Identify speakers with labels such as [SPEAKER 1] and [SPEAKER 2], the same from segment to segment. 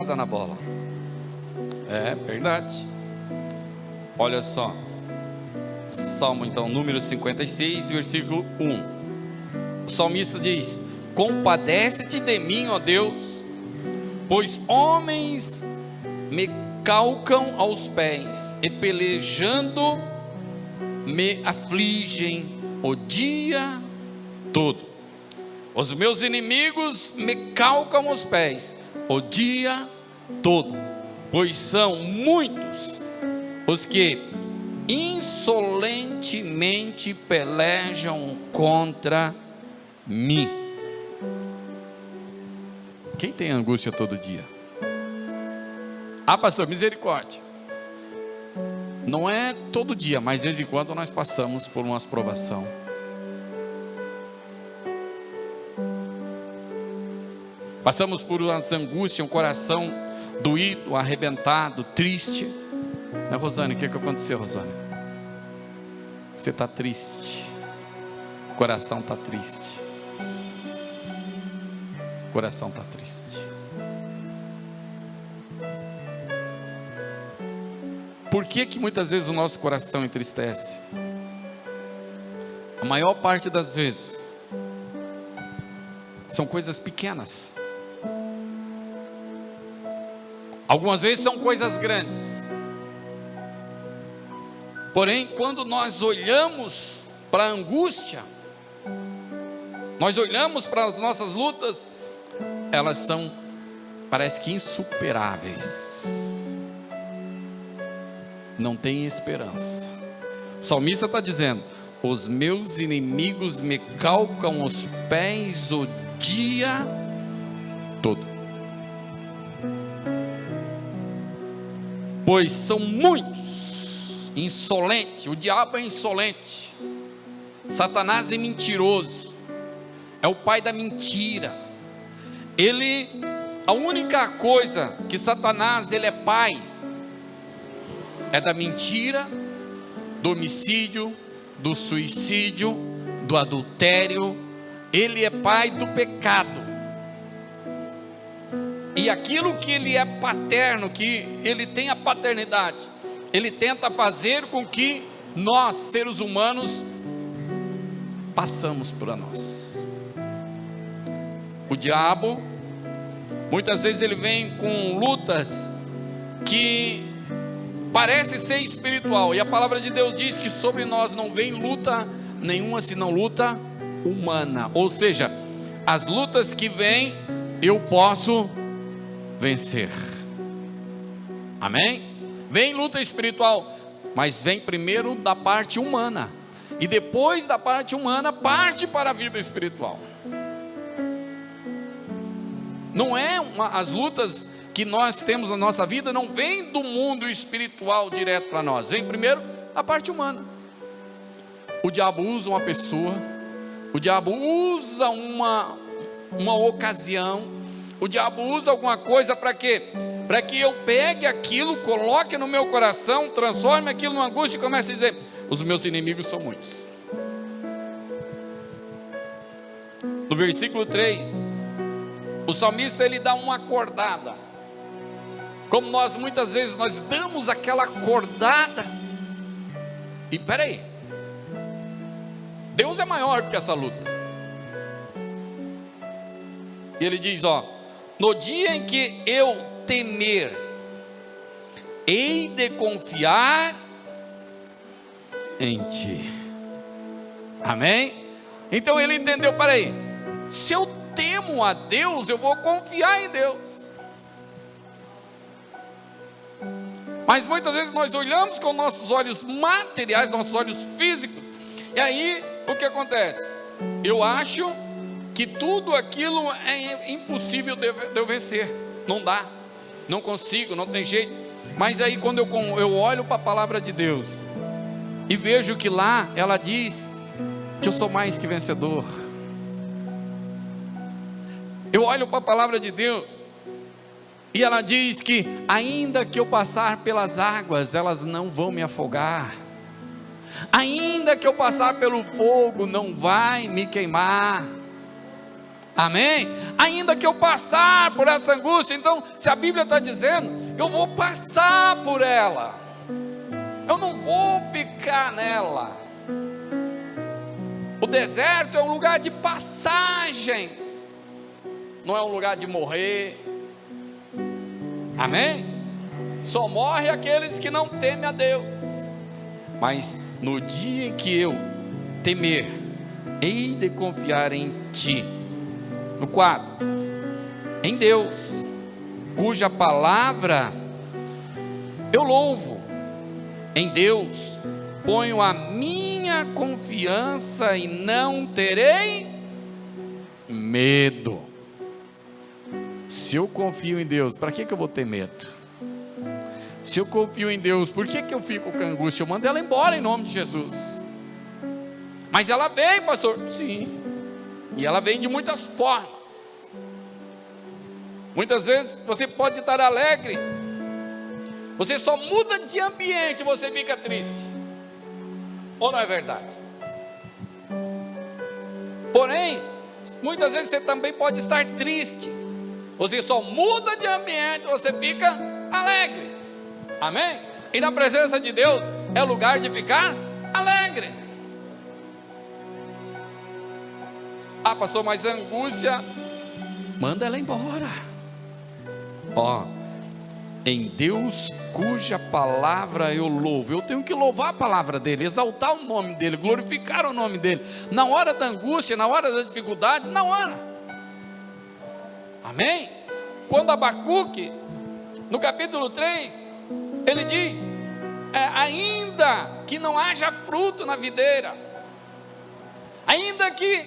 [SPEAKER 1] na bola. É verdade. Olha só. Salmo então, número 56, versículo 1. O salmista diz: compadece-te de mim, ó Deus, pois homens me calcam aos pés, e pelejando me afligem o dia todo. Os meus inimigos me calcam aos pés o dia todo, pois são muitos os que insolentemente pelejam contra mim. Quem tem angústia todo dia? Ah, pastor, misericórdia. Não é todo dia, mas de vez em quando nós passamos por uma provação. Passamos por uma angústia, um coração doído, arrebentado, triste. Né, Rosane? O que aconteceu, Rosane? Você está triste. O coração está triste. O coração está triste. Por que muitas vezes o nosso coração entristece? A maior parte das vezes são coisas pequenas. Algumas vezes são coisas grandes. Porém, quando nós olhamos para a angústia, nós olhamos para as nossas lutas, elas são, parece que insuperáveis. Não tem esperança. O salmista está dizendo: os meus inimigos me calcam os pés o dia todo, pois são muitos, insolente. O diabo é insolente, Satanás é mentiroso, é o pai da mentira. A única coisa que Satanás, ele é pai, é da mentira, do homicídio, do suicídio, do adultério. Ele é pai do pecado. E aquilo que ele é paterno, que ele tem a paternidade, ele tenta fazer com que nós, seres humanos, passamos por nós. O diabo, muitas vezes ele vem com lutas que parece ser espiritual, e a palavra de Deus diz que sobre nós não vem luta nenhuma, senão luta humana. Ou seja, as lutas que vêm, eu posso vencer. Amém? Vem luta espiritual, mas vem primeiro da parte humana, e depois da parte humana parte para a vida espiritual. Não é as lutas que nós temos na nossa vida não vem do mundo espiritual direto para nós, vem primeiro a parte humana. O diabo usa uma pessoa, o diabo usa uma ocasião, o diabo usa alguma coisa para quê? Para que eu pegue aquilo, coloque no meu coração, transforme aquilo numa angústia e comece a dizer: os meus inimigos são muitos. No versículo 3, o salmista ele dá uma acordada. Como nós muitas vezes nós damos aquela acordada, e peraí, Deus é maior do que essa luta. E ele diz: ó, no dia em que eu temer, hei de confiar em ti. Amém? Então ele entendeu, peraí, se eu temo a Deus, eu vou confiar em Deus. Mas muitas vezes nós olhamos com nossos olhos materiais, nossos olhos físicos, e aí o que acontece? Eu acho que tudo aquilo é impossível de eu vencer. Não dá, não consigo, não tem jeito. Mas aí quando eu olho para a palavra de Deus e vejo que lá ela diz que eu sou mais que vencedor. Eu olho para a palavra de Deus e ela diz que ainda que eu passar pelas águas, elas não vão me afogar. Ainda que eu passar pelo fogo, não vai me queimar. Amém? ainda que eu passar por essa angústia. Então, se a Bíblia está dizendo, eu vou passar por ela, eu não vou ficar nela. O deserto é um lugar de passagem, não é um lugar de morrer. Amém? Só morre aqueles que não temem a Deus. Mas no dia em que eu temer, hei de confiar em ti. No 4, em Deus, cuja palavra eu louvo. Em Deus ponho a minha confiança e não terei medo. Se eu confio em Deus, para que eu vou ter medo? Se eu confio em Deus, por que eu fico com angústia? Eu mando ela embora em nome de Jesus. Mas ela vem, pastor. Sim. E ela vem de muitas formas. Muitas vezes você pode estar alegre, você só muda de ambiente, você fica triste. Ou não é verdade? Porém, muitas vezes você também pode estar triste. Você só muda de ambiente, você fica alegre. Amém? E na presença de Deus é lugar de ficar alegre. Ah, pastor, mas a angústia, manda ela embora. Em Deus cuja palavra eu louvo. Eu tenho que louvar a palavra dele, exaltar o nome dele, glorificar o nome dele, na hora da angústia, na hora da dificuldade, na hora. Amém? Quando Abacuque, no capítulo 3, ele diz, ainda que não haja fruto na videira, ainda que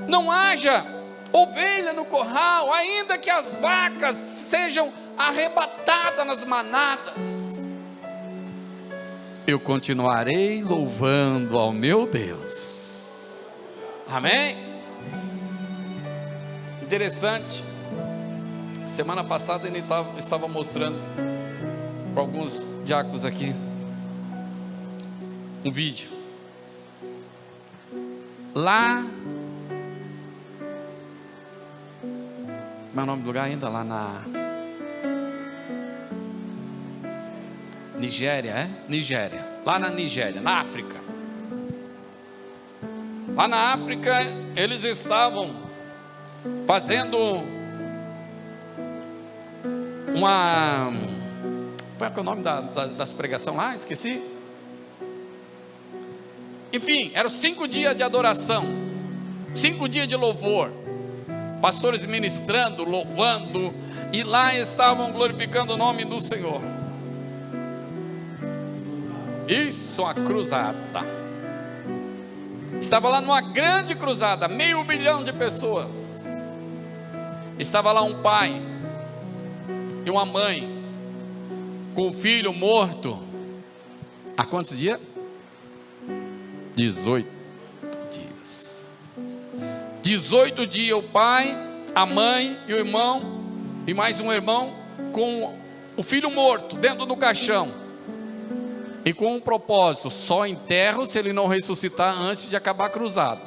[SPEAKER 1] não haja ovelha no curral, ainda que as vacas sejam arrebatadas nas manadas, eu continuarei louvando ao meu Deus. Amém? Interessante, semana passada ele estava mostrando para alguns diáconos aqui um vídeo lá, como é o nome do lugar ainda? Lá na Nigéria, Nigéria, lá na Nigéria, na África. Lá na África, eles estavam fazendo uma, qual é o nome das pregações lá? Esqueci. Enfim, eram 5 dias de adoração, 5 dias de louvor, pastores ministrando, louvando, e lá estavam glorificando o nome do Senhor. Isso, uma cruzada. Estava lá numa grande cruzada, 500 mil de pessoas. Estava lá um pai e uma mãe com o filho morto. Há quantos dias? 18 dias. 18 dias o pai, a mãe e o irmão, e mais um irmão, com o filho morto dentro do caixão. E com um propósito: só enterro se ele não ressuscitar antes de acabar a cruzada.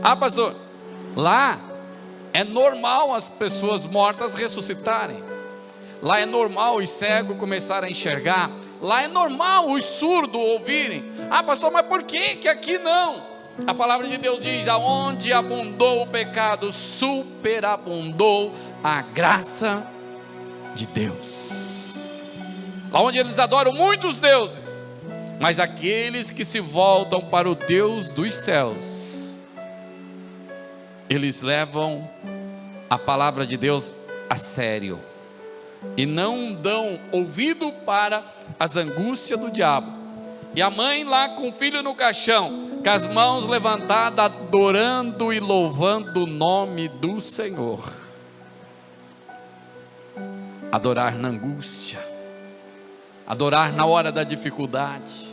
[SPEAKER 1] Ah, pastor, lá é normal as pessoas mortas ressuscitarem. Lá é normal os cegos começarem a enxergar. Lá é normal os surdos ouvirem. Ah, pastor, mas por que aqui não? A palavra de Deus diz: aonde abundou o pecado, superabundou a graça de Deus. Lá onde eles adoram muitos deuses, mas aqueles que se voltam para o Deus dos céus, eles levam a palavra de Deus a sério e não dão ouvido para as angústias do diabo. E a mãe lá com o filho no caixão, com as mãos levantadas, adorando e louvando o nome do Senhor. Adorar na angústia, adorar na hora da dificuldade,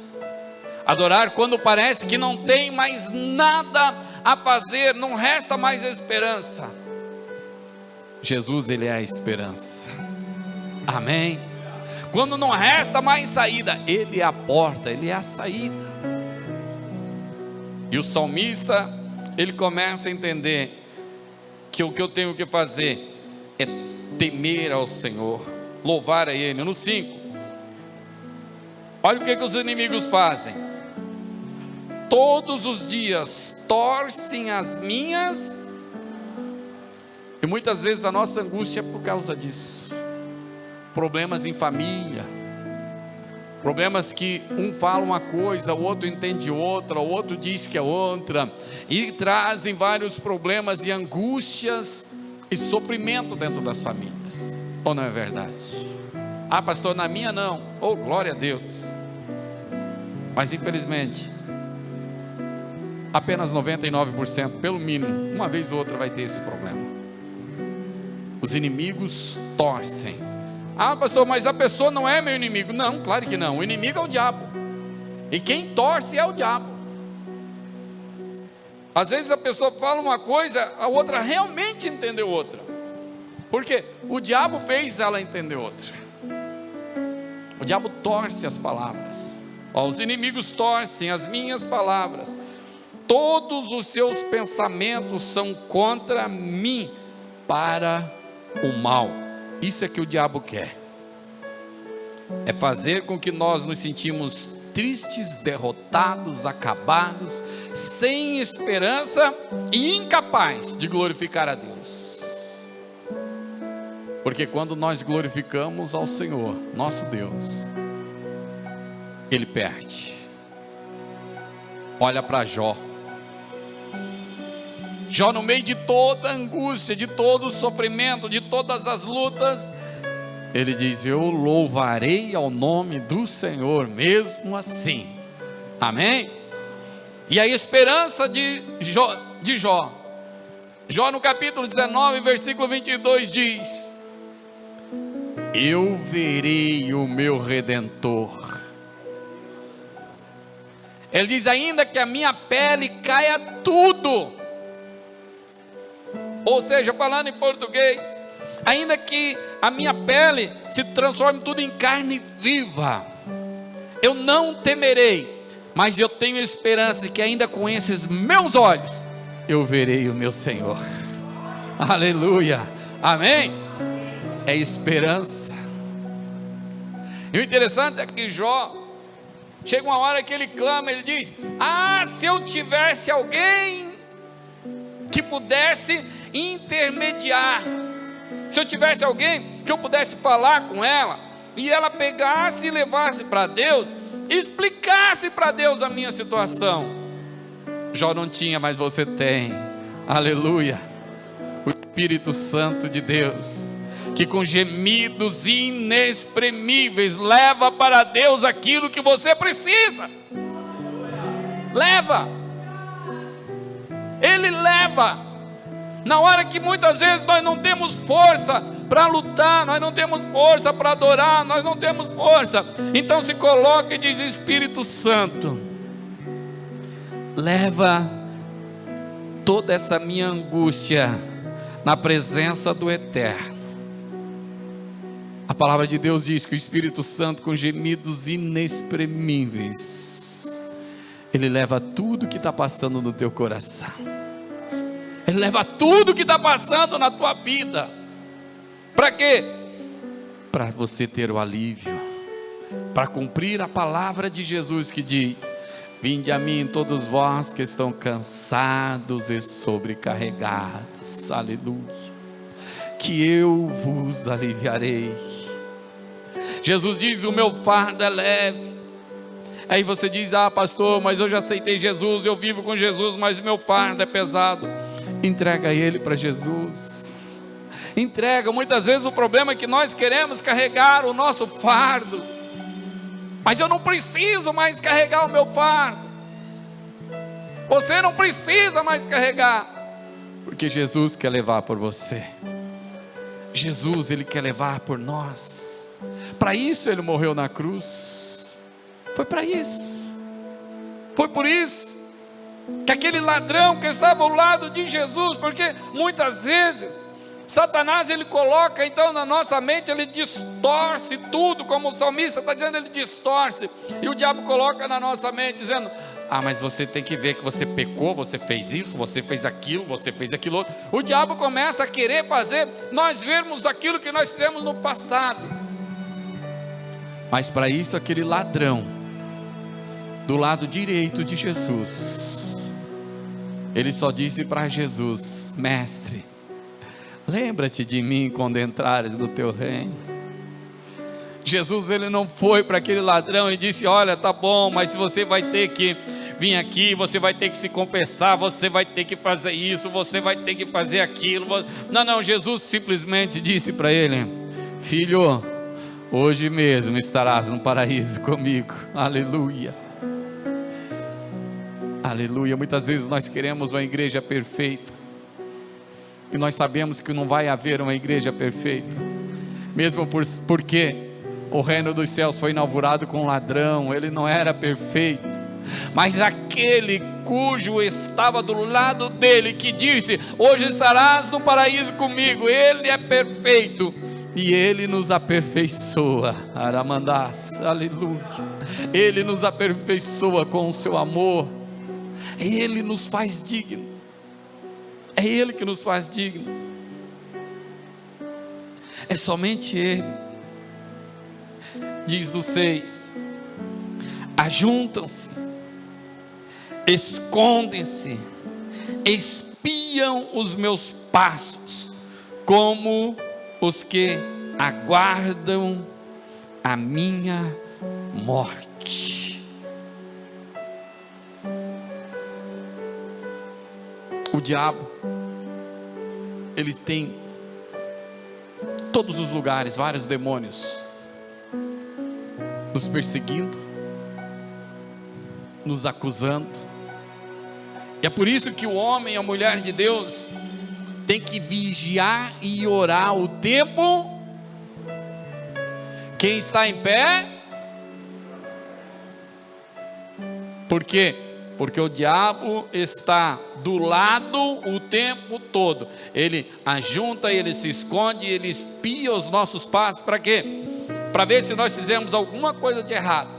[SPEAKER 1] adorar quando parece que não tem mais nada a fazer, não resta mais esperança. Jesus, Ele é a esperança. Amém? Quando não resta mais saída, Ele é a porta, Ele é a saída. E o salmista, ele começa a entender que o que eu tenho que fazer é temer ao Senhor, louvar a Ele. No 5, olha o que os inimigos fazem: todos os dias torcem as minhas. E muitas vezes a nossa angústia é por causa disso. Problemas em família, problemas que um fala uma coisa, o outro entende outra, o outro diz que é outra, e trazem vários problemas e angústias e sofrimento dentro das famílias. Ou não é verdade? Ah, pastor, na minha não. Oh, glória a Deus. Mas infelizmente apenas 99%, pelo mínimo, uma vez ou outra vai ter esse problema. Os inimigos torcem. Ah, pastor, mas a pessoa não é meu inimigo. Não, claro que não. O inimigo é o diabo. E quem torce é o diabo. Às vezes a pessoa fala uma coisa, a outra realmente entendeu outra. Porque o diabo fez ela entender outra. O diabo torce as palavras. Os inimigos torcem as minhas palavras. Todos os seus pensamentos são contra mim, para o mal. Isso é que o diabo quer. É fazer com que nós nos sentimos tristes, derrotados, acabados, sem esperança e incapazes de glorificar a Deus. Porque quando nós glorificamos ao Senhor, nosso Deus, Ele perde. Olha para Jó. Jó, no meio de toda a angústia, de todo o sofrimento, de todas as lutas, ele diz: eu louvarei ao nome do Senhor, mesmo assim. Amém? E a esperança de Jó. Jó no capítulo 19, versículo 22 diz: eu verei o meu Redentor. Ele diz: ainda que a minha pele caia tudo. Ou seja, falando em português, ainda que a minha pele se transforme tudo em carne viva, eu não temerei, mas eu tenho esperança de que ainda com esses meus olhos, eu verei o meu Senhor. Aleluia, amém? É esperança. E o interessante é que Jó, chega uma hora que ele clama, ele diz: ah, se eu tivesse alguém que pudesse intermediar, se eu tivesse alguém que eu pudesse falar com ela, e ela pegasse e levasse para Deus, explicasse para Deus a minha situação. Jó não tinha, mas você tem. Aleluia. O Espírito Santo de Deus, que com gemidos inexprimíveis leva para Deus aquilo que você precisa. Leva. Ele leva. Na hora que muitas vezes nós não temos força para lutar, nós não temos força para adorar, nós não temos força, então se coloca e diz: Espírito Santo, leva toda essa minha angústia na presença do Eterno. A palavra de Deus diz que o Espírito Santo, com gemidos inexprimíveis, ele leva tudo que está passando no teu coração. Ele leva tudo que está passando na tua vida. Para quê? Para você ter o alívio, para cumprir a palavra de Jesus que diz: vinde a mim todos vós que estão cansados e sobrecarregados, aleluia, que eu vos aliviarei. Jesus diz: o meu fardo é leve. Aí você diz: ah, pastor, mas eu já aceitei Jesus, eu vivo com Jesus, mas o meu fardo é pesado. Entrega ele para Jesus. Entrega. Muitas vezes o problema é que nós queremos carregar o nosso fardo, mas eu não preciso mais carregar o meu fardo. Você não precisa mais carregar, porque Jesus quer levar por você. Jesus, Ele quer levar por nós. Para isso Ele morreu na cruz. Foi para isso. Foi por isso que aquele ladrão que estava ao lado de Jesus, porque muitas vezes Satanás, ele coloca então na nossa mente, ele distorce tudo, como o salmista está dizendo, ele distorce, e o diabo coloca na nossa mente dizendo: Ah, mas você tem que ver que você pecou, você fez isso, você fez aquilo outro. O diabo começa a querer fazer nós vermos aquilo que nós fizemos no passado. Mas para isso, aquele ladrão do lado direito de Jesus, ele só disse para Jesus: mestre, lembra-te de mim quando entrares no teu reino. Jesus, ele não foi para aquele ladrão e disse: olha, tá bom, mas você vai ter que vir aqui, você vai ter que se confessar, você vai ter que fazer isso, você vai ter que fazer aquilo. Não, Jesus simplesmente disse para ele: filho, hoje mesmo estarás no paraíso comigo. Aleluia, aleluia. Muitas vezes nós queremos uma igreja perfeita, e nós sabemos que não vai haver uma igreja perfeita, mesmo porque o reino dos céus foi inaugurado com um ladrão. Ele não era perfeito, mas aquele cujo estava do lado dele, que disse: hoje estarás no paraíso comigo, ele é perfeito, e ele nos aperfeiçoa. Aramandás, aleluia. Ele nos aperfeiçoa com o seu amor, ele nos faz digno, é ele que nos faz digno, é somente ele. Diz no 6: ajuntam-se, escondem-se, espiam os meus passos, como os que aguardam a minha morte. O diabo, ele tem todos os lugares, vários demônios nos perseguindo, nos acusando. E é por isso que o homem e a mulher de Deus tem que vigiar e orar o tempo. Quem está em pé? Por quê? Porque o diabo está do lado o tempo todo. Ele ajunta, ele se esconde, ele espia os nossos passos. Para quê? Para ver se nós fizemos alguma coisa de errado.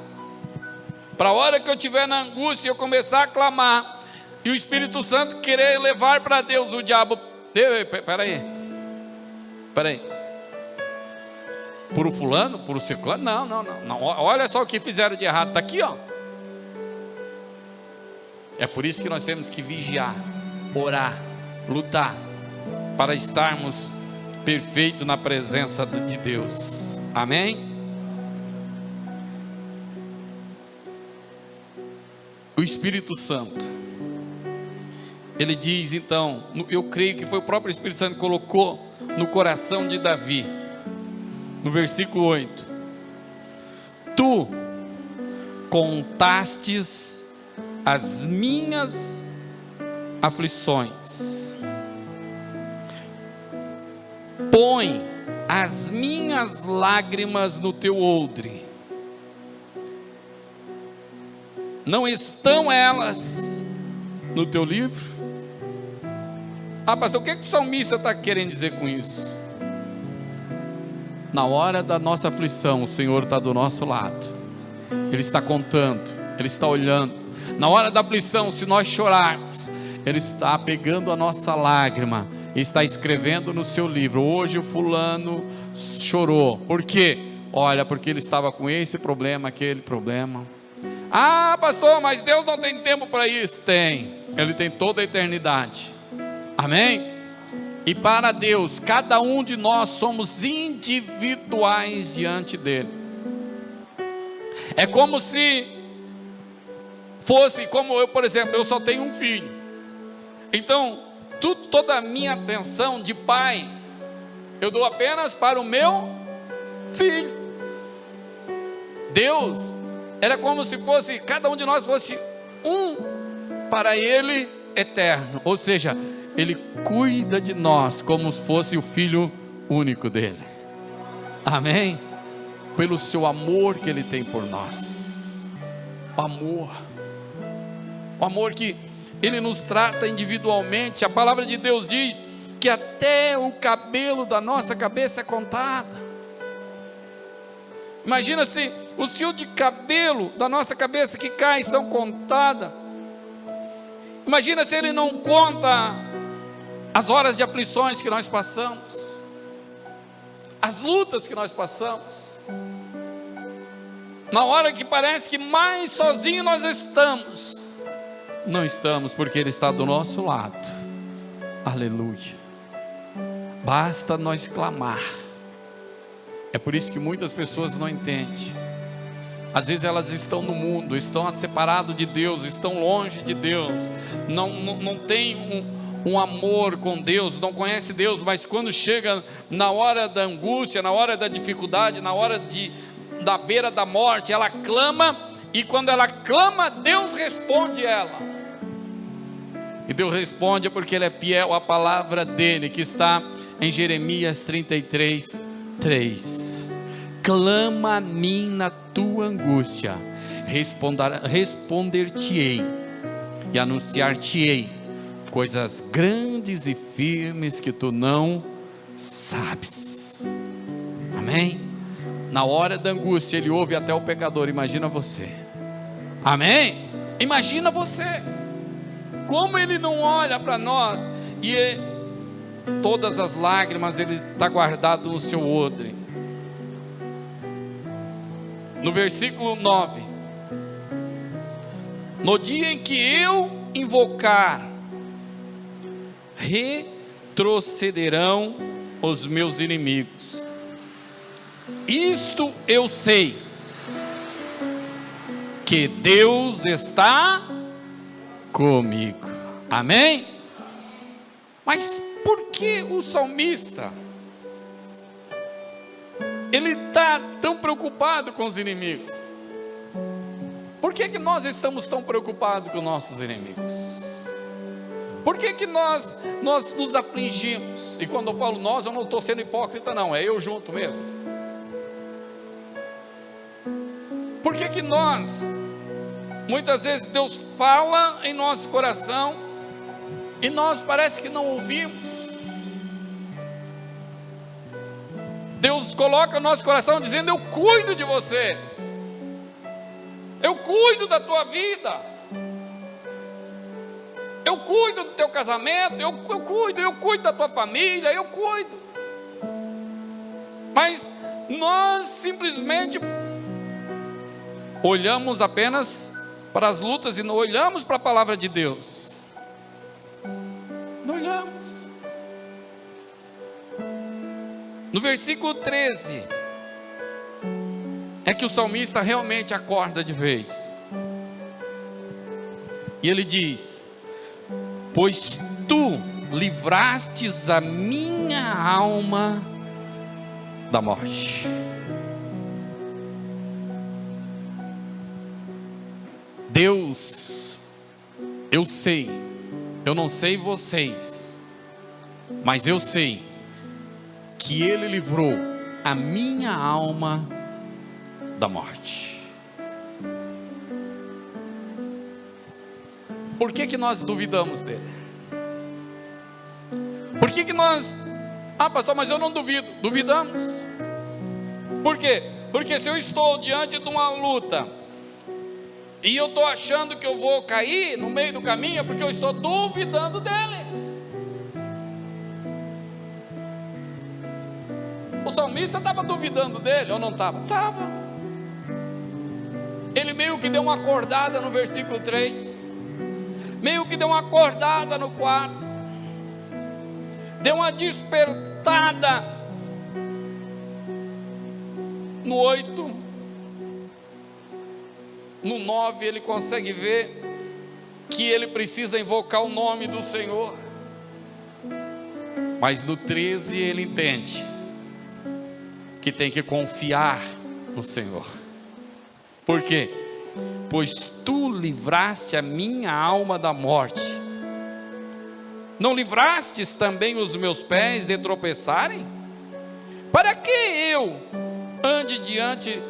[SPEAKER 1] Para a hora que eu estiver na angústia, eu começar a clamar, e o Espírito Santo querer levar para Deus, o diabo: peraí, por o fulano, por o ciclano, não, olha só o que fizeram de errado, está aqui, ó. É por isso que nós temos que vigiar, orar, lutar, para estarmos perfeitos na presença de Deus. Amém? O Espírito Santo, ele diz então, eu creio que foi o próprio Espírito Santo que colocou no coração de Davi, no versículo 8: tu contastes as minhas aflições, põe as minhas lágrimas no teu odre, não estão elas no teu livro? Ah, pastor, o que o salmista está querendo dizer com isso? Na hora da nossa aflição, o Senhor está do nosso lado, Ele está contando, Ele está olhando. Na hora da aflição, se nós chorarmos, Ele está pegando a nossa lágrima e está escrevendo no seu livro: hoje o fulano chorou. Por quê? Olha, porque ele estava com esse problema, aquele problema. Ah, pastor, mas Deus não tem tempo para isso. Tem, Ele tem toda a eternidade. Amém? E para Deus, cada um de nós somos individuais diante dEle. É como se fosse, como eu, por exemplo, eu só tenho um filho. Então, toda a minha atenção de pai, eu dou apenas para o meu filho. Deus, era como se fosse, cada um de nós fosse um para Ele eterno. Ou seja, Ele cuida de nós como se fosse o filho único dEle. Amém? Pelo seu amor que Ele tem por nós. O amor que Ele nos trata individualmente. A palavra de Deus diz que até o cabelo da nossa cabeça é contada. Imagina se os fios de cabelo da nossa cabeça que caem são contados. Imagina se Ele não conta as horas de aflições que nós passamos, as lutas que nós passamos, na hora que parece que mais sozinho nós estamos. Não estamos, porque Ele está do nosso lado. Aleluia. Basta nós clamar. É por isso que muitas pessoas não entendem. Às vezes elas estão no mundo, estão separadas de Deus, estão longe de Deus, não tem um amor com Deus, não conhece Deus, mas quando chega na hora da angústia, na hora da dificuldade, na hora da beira da morte, ela clama, e quando ela clama, Deus responde ela. E Deus responde porque Ele é fiel à palavra dEle, que está em Jeremias 33:3. Clama a mim na tua angústia, responder-te-ei e anunciar-te-ei coisas grandes e firmes que tu não sabes. Amém? Na hora da angústia Ele ouve até o pecador. Imagina você. Amém? Imagina você. Como Ele não olha para nós e todas as lágrimas Ele está guardado no seu odre. No versículo 9: no dia em que eu invocar, retrocederão os meus inimigos. Isto eu sei, que Deus está comigo. Amém? Mas por que o salmista ele está tão preocupado com os inimigos? Por que nós estamos tão preocupados com nossos inimigos? Por que nós nos afligimos? E quando eu falo nós, eu não estou sendo hipócrita não, é eu junto mesmo. Por que nós, muitas vezes Deus fala em nosso coração, e nós parece que não ouvimos? Deus coloca no nosso coração dizendo: eu cuido de você, eu cuido da tua vida, eu cuido do teu casamento, eu cuido da tua família, eu cuido. Mas nós simplesmente olhamos apenas para as lutas e não olhamos para a palavra de Deus. Não olhamos. No versículo 13 é que o salmista realmente acorda de vez. E ele diz: pois tu livrastes a minha alma da morte. Deus, eu sei, eu não sei vocês, mas eu sei que Ele livrou a minha alma da morte. Por que nós duvidamos dEle? Por que nós, pastor, mas eu não duvido. Duvidamos. Por quê? Porque se eu estou diante de uma luta e eu estou achando que eu vou cair no meio do caminho, é porque eu estou duvidando dEle. O salmista estava duvidando dele ou não estava? Estava. Ele meio que deu uma acordada no versículo 3, meio que deu uma acordada no 4, deu uma despertada no 8, no 9 ele consegue ver que ele precisa invocar o nome do Senhor, mas no 13 ele entende que tem que confiar no Senhor. Por quê? Pois tu livraste a minha alma da morte, não livrastes também os meus pés de tropeçarem? Para que eu ande diante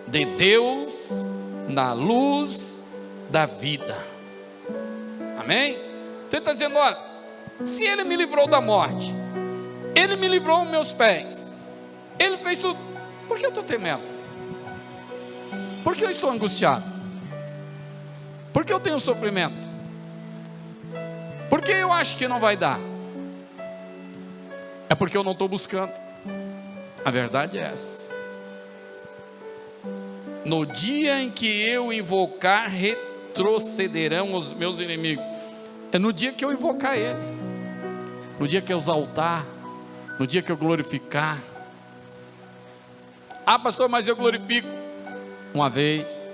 [SPEAKER 1] de Deus na luz da vida? Amém? Você está dizendo: olha, se Ele me livrou da morte, Ele me livrou os meus pés, Ele fez tudo, por que eu estou temendo? Por que eu estou angustiado? Por que eu tenho sofrimento? Por que eu acho que não vai dar? É porque eu não estou buscando. A verdade é essa. No dia em que eu invocar, retrocederão os meus inimigos. É no dia que eu invocar Ele, no dia que eu exaltar, no dia que eu glorificar. Ah, pastor, mas eu glorifico uma vez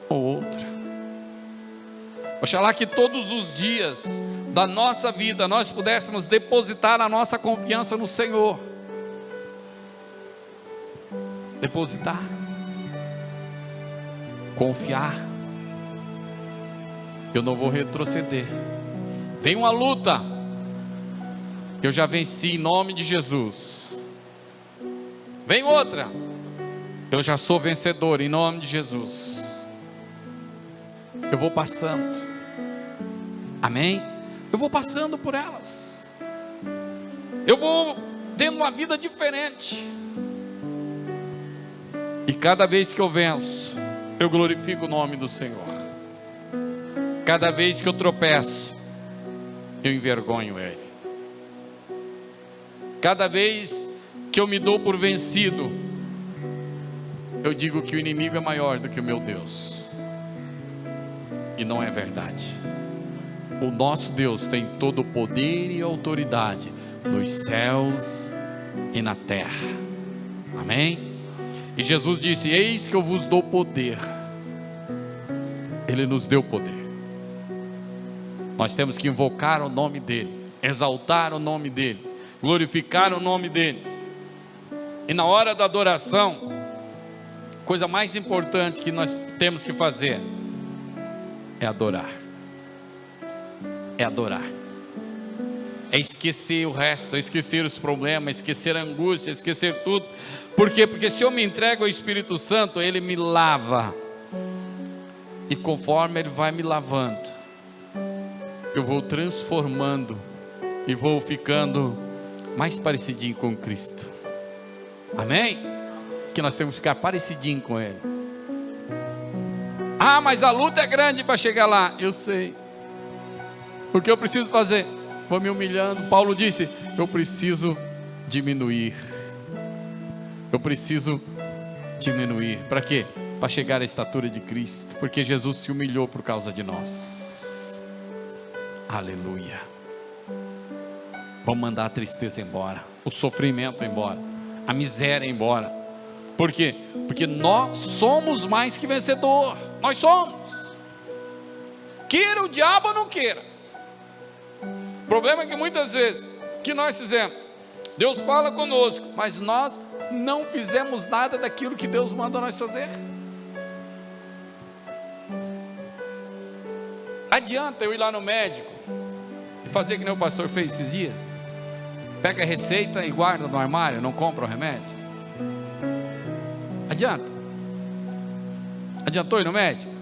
[SPEAKER 1] ou outra. Oxalá que todos os dias da nossa vida nós pudéssemos depositar a nossa confiança no Senhor. Depositar, confiar. Eu não vou retroceder. Tem uma luta, eu já venci em nome de Jesus. Vem outra, eu já sou vencedor em nome de Jesus. Eu vou passando, amém? Eu vou passando por elas, eu vou tendo uma vida diferente. E cada vez que eu venço, eu glorifico o nome do Senhor. Cada vez que eu tropeço, eu envergonho Ele. Cada vez que eu me dou por vencido, eu digo que o inimigo é maior do que o meu Deus. E não é verdade. O nosso Deus tem todo o poder e autoridade nos céus e na terra. Amém? E Jesus disse: eis que eu vos dou poder. Ele nos deu poder. Nós temos que invocar o nome dEle, exaltar o nome dEle, glorificar o nome dEle. E na hora da adoração, coisa mais importante que nós temos que fazer é adorar. É adorar. É esquecer o resto, é esquecer os problemas, esquecer a angústia, esquecer tudo. Por quê? Porque se eu me entrego ao Espírito Santo, Ele me lava. E conforme Ele vai me lavando, eu vou transformando e vou ficando mais parecidinho com Cristo. Amém? Que nós temos que ficar parecidinho com Ele. Ah, mas a luta é grande para chegar lá. Eu sei. O que eu preciso fazer? Vou me humilhando. Paulo disse: eu preciso diminuir. Eu preciso diminuir. Para quê? Para chegar à estatura de Cristo. Porque Jesus se humilhou por causa de nós. Aleluia. Vamos mandar a tristeza embora, o sofrimento embora, a miséria embora. Por quê? Porque nós somos mais que vencedor. Nós somos. Queira o diabo ou não queira. O problema é que muitas vezes, que nós fizemos, Deus fala conosco, mas nós não fizemos nada daquilo que Deus manda nós fazer. Adianta eu ir lá no médico e fazer que nem o pastor fez esses dias? Pega a receita e guarda no armário, não compra o remédio? Adianta? Adiantou ir no médico?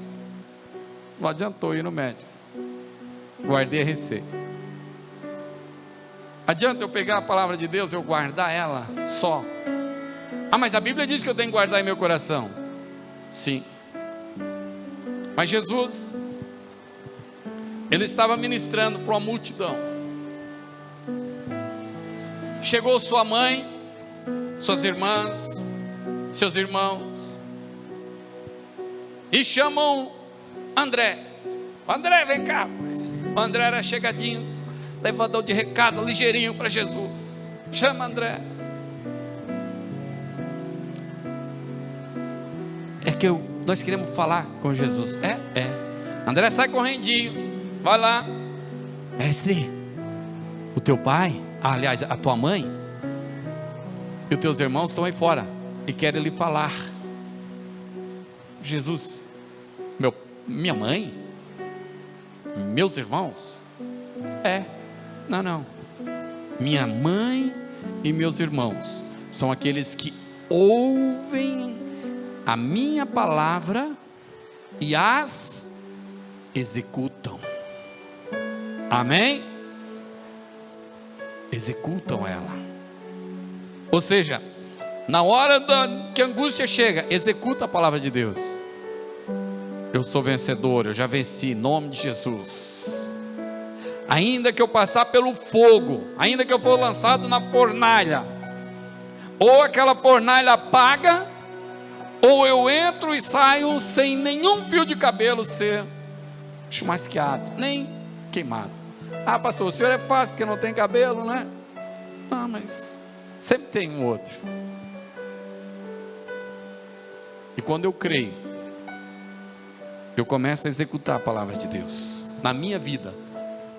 [SPEAKER 1] Não adiantou ir no médico. Guardei a receita. Adianta eu pegar a palavra de Deus e eu guardar ela só? Ah, mas a Bíblia diz que eu tenho que guardar em meu coração. Sim. Mas Jesus, Ele estava ministrando para uma multidão. Chegou sua mãe, suas irmãs, seus irmãos, e chamam André. André, vem cá. O André era chegadinho, levador de recado, ligeirinho para Jesus. Chama André. É que nós queremos falar com Jesus. André sai correndinho, vai lá. Mestre, o teu pai, aliás, a tua mãe e os teus irmãos estão aí fora e querem lhe falar. Jesus, minha mãe, meus irmãos? Não. Minha mãe e meus irmãos são aqueles que ouvem a minha palavra e as executam. Amém? Executam ela. Ou seja, na hora que a angústia chega, executa a palavra de Deus. Eu sou vencedor, eu já venci em nome de Jesus. ainda que eu passar pelo fogo, ainda que eu for lançado na fornalha, ou aquela fornalha apaga, ou eu entro e saio sem nenhum fio de cabelo ser chumasqueado, nem queimado. Ah, pastor, o senhor é fácil porque não tem cabelo, né? Ah, mas sempre tem um outro. E quando eu creio, eu começo a executar a palavra de Deus na minha vida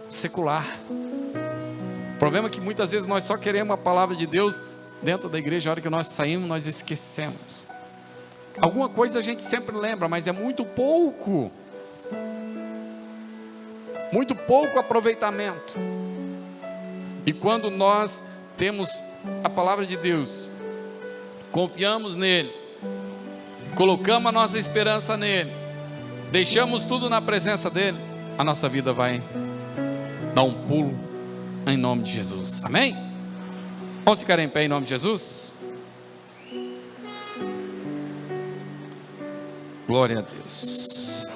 [SPEAKER 1] secular. O problema é que muitas vezes nós só queremos a palavra de Deus dentro da igreja. A hora que nós saímos, nós esquecemos. Alguma coisa a gente sempre lembra, mas é muito pouco aproveitamento. E quando nós temos a palavra de Deus, confiamos nele, colocamos a nossa esperança nele, deixamos tudo na presença dele, a nossa vida vai dar um pulo em nome de Jesus. Amém? Vamos ficar em pé em nome de Jesus? Glória a Deus.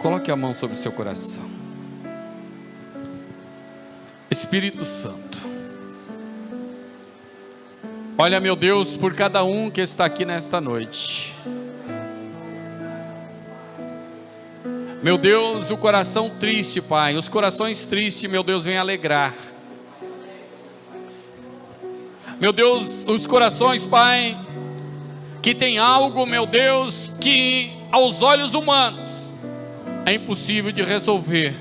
[SPEAKER 1] Coloque a mão sobre o seu coração. Espírito Santo, olha, meu Deus, por cada um que está aqui nesta noite. Meu Deus, o coração triste, Pai, os corações tristes, meu Deus, vem alegrar. Meu Deus, os corações, Pai, que tem algo, meu Deus, que aos olhos humanos é impossível de resolver.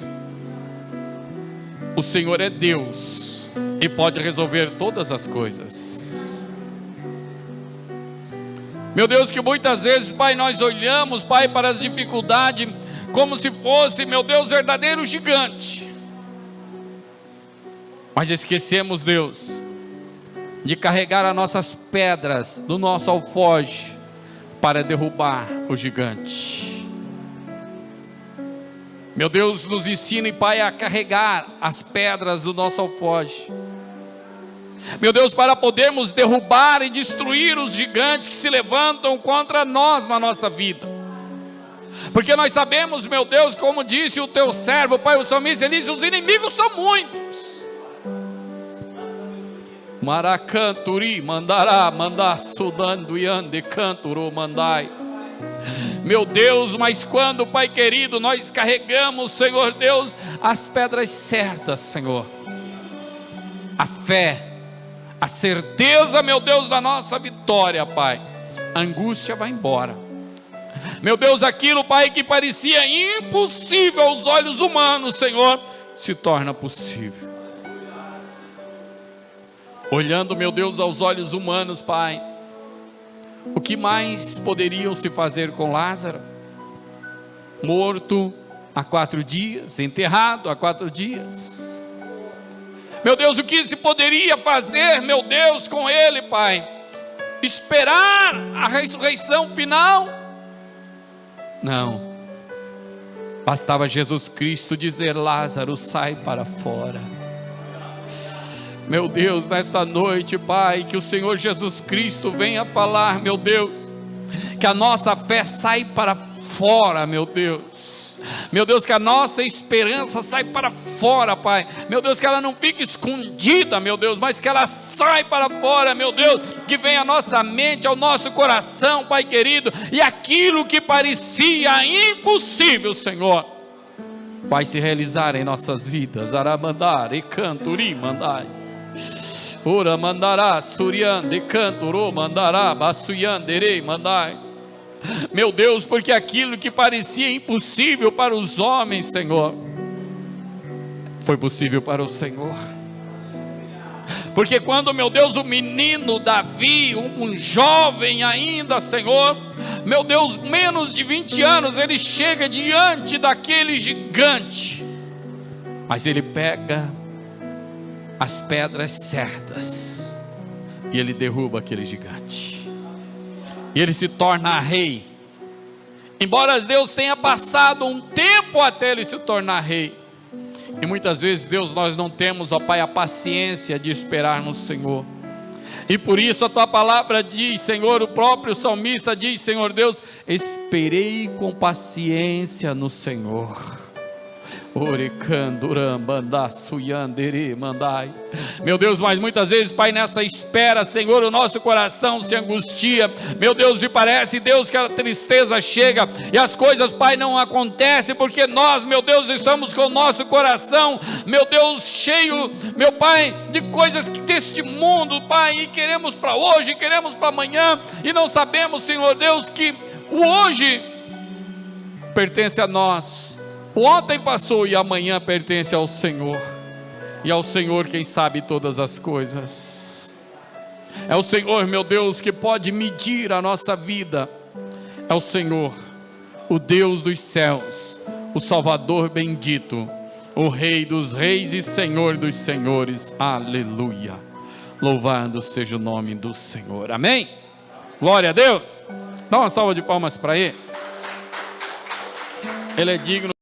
[SPEAKER 1] O Senhor é Deus e pode resolver todas as coisas. Meu Deus, que muitas vezes, Pai, nós olhamos, Pai, para as dificuldades como se fosse, meu Deus, verdadeiro gigante, mas esquecemos, Deus, de carregar as nossas pedras do nosso alfoge para derrubar o gigante. Meu Deus, nos ensine, Pai, a carregar as pedras do nosso alfoge, meu Deus, para podermos derrubar e destruir os gigantes que se levantam contra nós na nossa vida. Porque nós sabemos, meu Deus, como disse o teu servo, Pai, o salmista, ele diz: os inimigos são muitos. Maracanturi, mandará, mandar, sudando, yande, canturo, mandai. Meu Deus, mas quando, Pai querido, nós carregamos, Senhor Deus, as pedras certas, Senhor, a fé, a certeza, meu Deus, da nossa vitória, Pai, a angústia vai embora. Meu Deus, aquilo, Pai, que parecia impossível aos olhos humanos, Senhor, se torna possível. Olhando, meu Deus, aos olhos humanos, Pai, o que mais poderiam se fazer com Lázaro? Morto há 4 dias, enterrado há 4 dias. Meu Deus, o que se poderia fazer, meu Deus, com ele, Pai? Esperar a ressurreição final? Não, bastava Jesus Cristo dizer: Lázaro, sai para fora. Meu Deus, nesta noite, Pai, que o Senhor Jesus Cristo venha falar, meu Deus, que a nossa fé sai para fora, meu Deus. Meu Deus, que a nossa esperança sai para fora, Pai. Meu Deus, que ela não fique escondida, meu Deus, mas que ela sai para fora, meu Deus. Que venha à nossa mente, ao nosso coração, Pai querido. E aquilo que parecia impossível, Senhor, vai se realizar em nossas vidas. Aramandar e canturi mandai. Ora mandará, suriande, canturo mandará, basuyandere mandai. Meu Deus, porque aquilo que parecia impossível para os homens, Senhor, foi possível para o Senhor. Porque quando, meu Deus, o menino Davi, um jovem ainda, Senhor, meu Deus, menos de 20 anos, ele chega diante daquele gigante, mas ele pega as pedras certas e ele derruba aquele gigante. E ele se torna rei. Embora Deus tenha passado um tempo até ele se tornar rei. E muitas vezes, Deus, nós não temos, ó Pai, a paciência de esperar no Senhor. E por isso a tua palavra diz, Senhor, o próprio salmista diz, Senhor Deus, esperei com paciência no Senhor. Meu Deus, mas muitas vezes, Pai, nessa espera, Senhor, o nosso coração se angustia. Meu Deus, e parece, Deus, que a tristeza chega e as coisas, Pai, não acontecem, porque nós, meu Deus, estamos com o nosso coração, meu Deus, cheio, meu Pai, de coisas que deste mundo, Pai, e queremos para hoje, queremos para amanhã, e não sabemos, Senhor Deus, que o hoje pertence a nós, o ontem passou e amanhã pertence ao Senhor, e ao Senhor quem sabe todas as coisas. É o Senhor, meu Deus, que pode medir a nossa vida. É o Senhor, o Deus dos céus, o Salvador bendito, o Rei dos reis e Senhor dos senhores. Aleluia. Louvado seja o nome do Senhor. Amém? Glória a Deus. Dá uma salva de palmas para Ele. Ele é digno.